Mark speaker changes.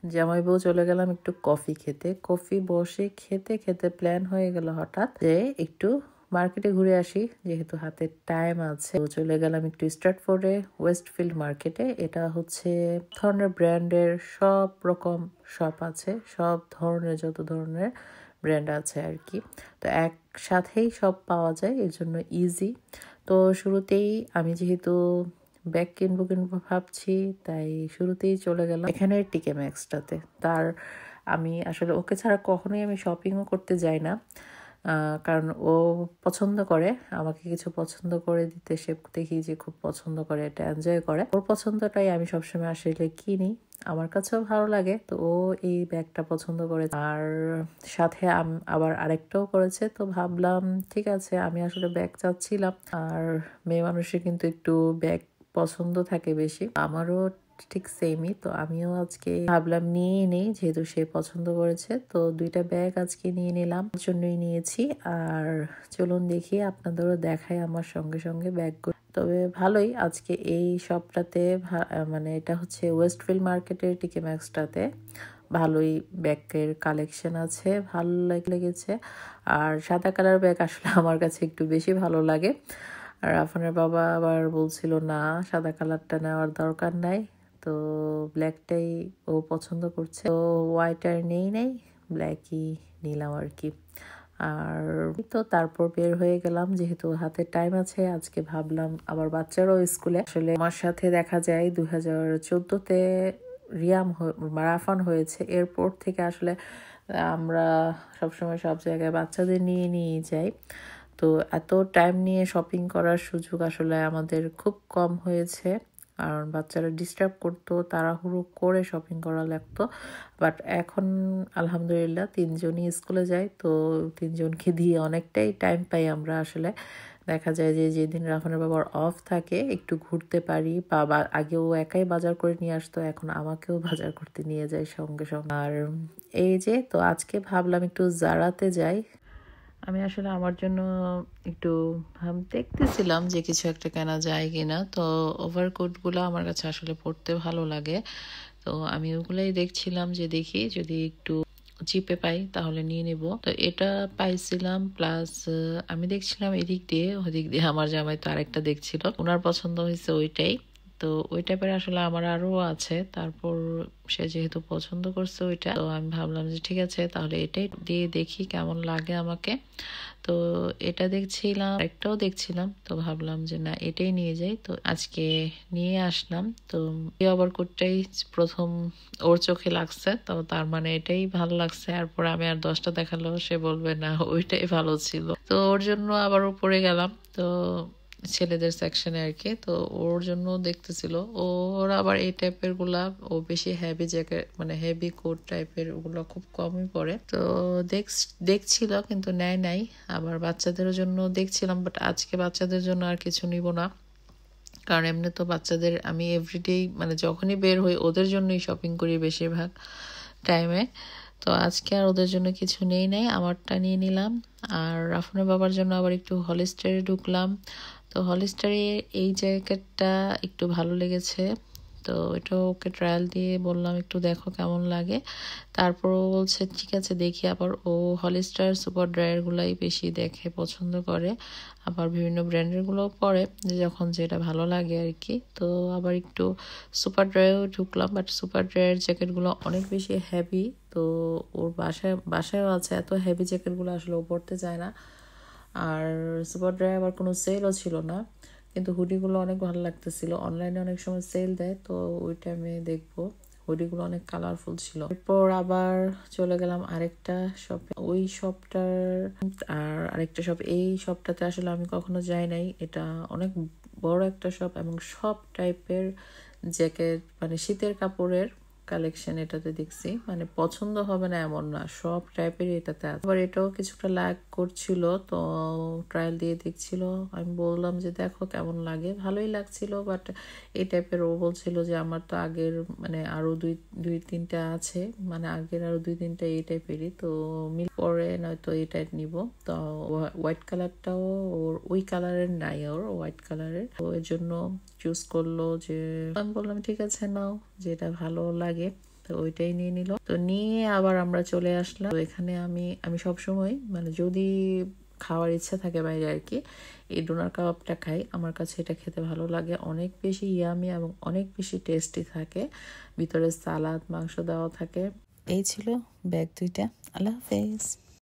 Speaker 1: জামাই বউ চলে গেলাম একটু কফি খেতে। কফি বসে খেতে খেতে প্ল্যান হয়ে গেল হঠাৎ যে একটু মার্কেটে ঘুরে আসি, যেহেতু হাতে টাইম আছে। তো চলে গেলাম একটু স্ট্র্যাটফোর্ডে, ওয়েস্টফিল্ড মার্কেটে। এটা হচ্ছে ধরনের ব্র্যান্ডের সব রকম শপ আছে, সব ধরনের যত ধরনের ব্র্যান্ড আছে আর কি। তো একসাথেই সব পাওয়া যায়, এর জন্য ইজি। তো শুরুতেই আমি যেহেতু ব্যাগ কিনবো ভাবছি, তাই শুরুতেই চলে গেলাম এখানে টিকে ম্যাক্সটাতে। আমি আসলে ওকে ছাড়া কখনোই আমি শপিংও করতে যাই না, কারণ ও পছন্দ করে আমাকে কিছু পছন্দ করে দিতে। সে দেখি যে খুব পছন্দ করে, এটা এনজয় করে। ওর পছন্দটাই আমি সবসময় আসলে কিনি, আমার কাছেও ভালো লাগে। তো ও এই ব্যাগটা পছন্দ করে, আর সাথে আবার আরেকটাও করেছে। তো ভাবলাম ঠিক আছে, আমি আসলে ব্যাগ চাচ্ছিলাম, আর মেয়ে মানুষের কিন্তু একটু ব্যাগ পছন্দ থাকে বেশি, আমারও ঠিক সেমই। তো আমিও আজকে ভাবলাম নিয়ে নেই, যেহেতু সে পছন্দ করেছে। তো দুইটা ব্যাগ আজকে নিয়ে নিলাম, জন্যই নিয়েছি। আর চলুন দেখি, আপনাদেরও দেখাই আমার সঙ্গে সঙ্গে ব্যাগগুলো। তবে ভালোই আজকে এই শপটাতে, মানে এটা হচ্ছে ওয়েস্টফিল্ড মার্কেটের টিকে ম্যাক্সটাতে ভালোই ব্যাগের কালেকশন আছে, ভালো লেগেছে। আর সাদা কালার ব্যাগ আসলে আমার কাছে একটু বেশি ভালো লাগে। আর আফানের বাবা আবার বলছিল না, সাদা কালারটা নেওয়ার দরকার নাই, তো ব্ল্যাকটাই ও পছন্দ করছে। তো হোয়াইট আর নেই, ব্ল্যাকই নিলাম আর কি। আর তো তারপর বের হয়ে গেলাম, যেহেতু হাতে টাইম আছে। আজকে ভাবলাম আবার বাচ্চারাও স্কুলে, আসলে আমার সাথে দেখা যায় 2014-তে মারাথন হয়েছে। এরপর থেকে আসলে আমরা সবসময় সব জায়গায় বাচ্চাদের নিয়ে যাই। তো এত টাইম নিয়ে শপিং করার সুযোগ আসলে আমাদের খুব কম হয়েছে, কারণ বাচ্চারা ডিস্টার্ব করতো, তাড়াহুড়ো করে শপিং করা লাগতো। বাট এখন আলহামদুলিল্লাহ তিনজনই স্কুলে যায়, তো তিনজনকে দিয়ে অনেকটাই টাইম পাই আমরা। আসলে দেখা যায় যে যেদিন রাফানের বাবার অফ থাকে একটু ঘুরতে পারি, বা আগেও একাই বাজার করে নিয়ে আসতো, এখন আমাকেও বাজার করতে নিয়ে যায় সঙ্গে সঙ্গে। আর এই যে, তো আজকে ভাবলাম একটু জারাতে যাই। আমি আসলে আমার জন্য একটু দেখতেছিলাম যে কিছু একটা কেনা যায় কিনা। তো ওভারকোটগুলো আমার কাছে আসলে পরতে ভালো লাগে, তো আমি ওগুলাই দেখছিলাম যে দেখি যদি একটু চিপে পাই তাহলে নিয়ে নিব। তো এটা পাইছিলাম, প্লাস আমি দেখছিলাম এদিক দিয়ে ওদিক দিয়ে, আমার জামাই তো আরেকটা দেখছিল, ওনার পছন্দ হয়েছে ওইটাই। তো ওই টাইপের আসলে আমার আরো আছে, তারপর সে যেহেতু পছন্দ করছে ওইটা, তো আমি ভাবলাম যে ঠিক আছে তাহলে এটাই দিয়ে দেখি কেমন লাগে আমাকে। তো এটা দেখছিলাম, একটাও দেখছিলাম, তো ভাবলাম যে না এটাই নিয়ে যাই। তো আজকে নিয়ে আসলাম। তো এই ওভারকোটটাই প্রথম ওর চোখে লাগছে, তো তার মানে এটাই ভালো লাগছে। এরপর আমি আর 10টা দেখালো, সে বলবে না ওইটাই ভালো ছিল। তো ওর জন্য আবার উপরে গেলাম, তো ছেলেদের সেকশনে আর কি। তো ওর জন্য দেখতেছিল, ওর আবার এই টাইপের গুলা, ও বেশি হেভি জ্যাকেট মানে হেভি কোট টাইপের ওগুলো খুব কমই পরে। তো দেখছিল কিন্তু নেয় নাই। আবার বাচ্চাদের জন্য দেখছিলাম, বাট আজকে বাচ্চাদের জন্য আর কিছু নিব না, কারণ এমনি তো বাচ্চাদের আমি এভরিডেই মানে যখনই বের হই ওদের জন্যই শপিং করি বেশিরভাগ টাইমে। তো আজকে আর ওদের জন্য কিছু নাই, আমারটা নিয়ে নিলাম। আর রাফনের বাবার জন্য আবার একটু হলিস্টারে ঢুকলাম। তো হলিস্টারে এই জ্যাকেটটা একটু ভালো লেগেছে, তো এটা ওকে ট্রায়াল দিয়ে বললাম একটু দেখো কেমন লাগে। তারপর ও বলছে ঠিক আছে দেখি। আবার ও হলিস্টার সুপার ড্রায়ার গুলাই বেশি দেখে পছন্দ করে, আবার বিভিন্ন ব্র্যান্ডের গুলোও পরে যখন যেটা ভালো লাগে আর কি। তো আবার একটু সুপার ড্রায়ারও ঢুকলাম, বাট সুপার ড্রায়ার জ্যাকেটগুলো অনেক বেশি হেভি। তো ওর বাসায়ও আছে, এত হেভি জ্যাকেটগুলো আসলে ও পরতে চায় না। আর সুপার ড্রায়ার আবার কোনো সেলও ছিল না, কিন্তু হুডিগুলো অনেক ভালো লাগতেছিল। অনলাইনে অনেক সময় সেল দেয়, তো ওই টাইমে দেখবো। হুডিগুলো অনেক কালারফুল ছিল। এরপর আবার চলে গেলাম আরেকটা শপে, ওই শপটার আর আরেকটা শপ। এই শপটাতে আসলে আমি কখনো যাই নাই, এটা অনেক বড় একটা শপ এবং সব টাইপের জ্যাকেট মানে শীতের কাপড়ের কালেকশন এটাতে দেখছি। মানে পছন্দ হবে না এমন না, সব টাইপেরই এটাতে আছে। আবার এটাও কিছুটা লাগ করছিল, তো ট্রায়াল দিয়ে দেখছিল। আমি বললাম যে দেখো কেমন লাগে, ভালোই লাগছিল। বাট এই টাইপের ও বলছিল যে আমার তো আগের মানে আরো দুই তিনটা আছে, মানে আগের আরো দুই তিনটা এই টাইপেরই, তো মিল পরে নয়তো এই টাইপ নিব। তো হোয়াইট কালারটাও ওর ওই কালারের নাই, ওর হোয়াইট কালারের, তো এর জন্য চুজ করলো। যে আমি বললাম ঠিক আছে নাও, যেটা ভালো লাগে। তো তো ওইটাই নিয়ে নিল। তো নিয়ে আবার আমরা চলে আসলাম। তো এখানে আমি সবসময় মানে যদি খাওয়ার ইচ্ছা থাকে বাইরে আর কি, এই ডোনার কাবাবটা খাই। আমার কাছে এটা খেতে ভালো লাগে, অনেক বেশি ইয়ামি এবং অনেক বেশি টেস্টি থাকে। ভিতরে সালাদ মাংস দেওয়া থাকে। এই ছিল ব্যাগ দুইটা। আল্লাহ হাফেজ।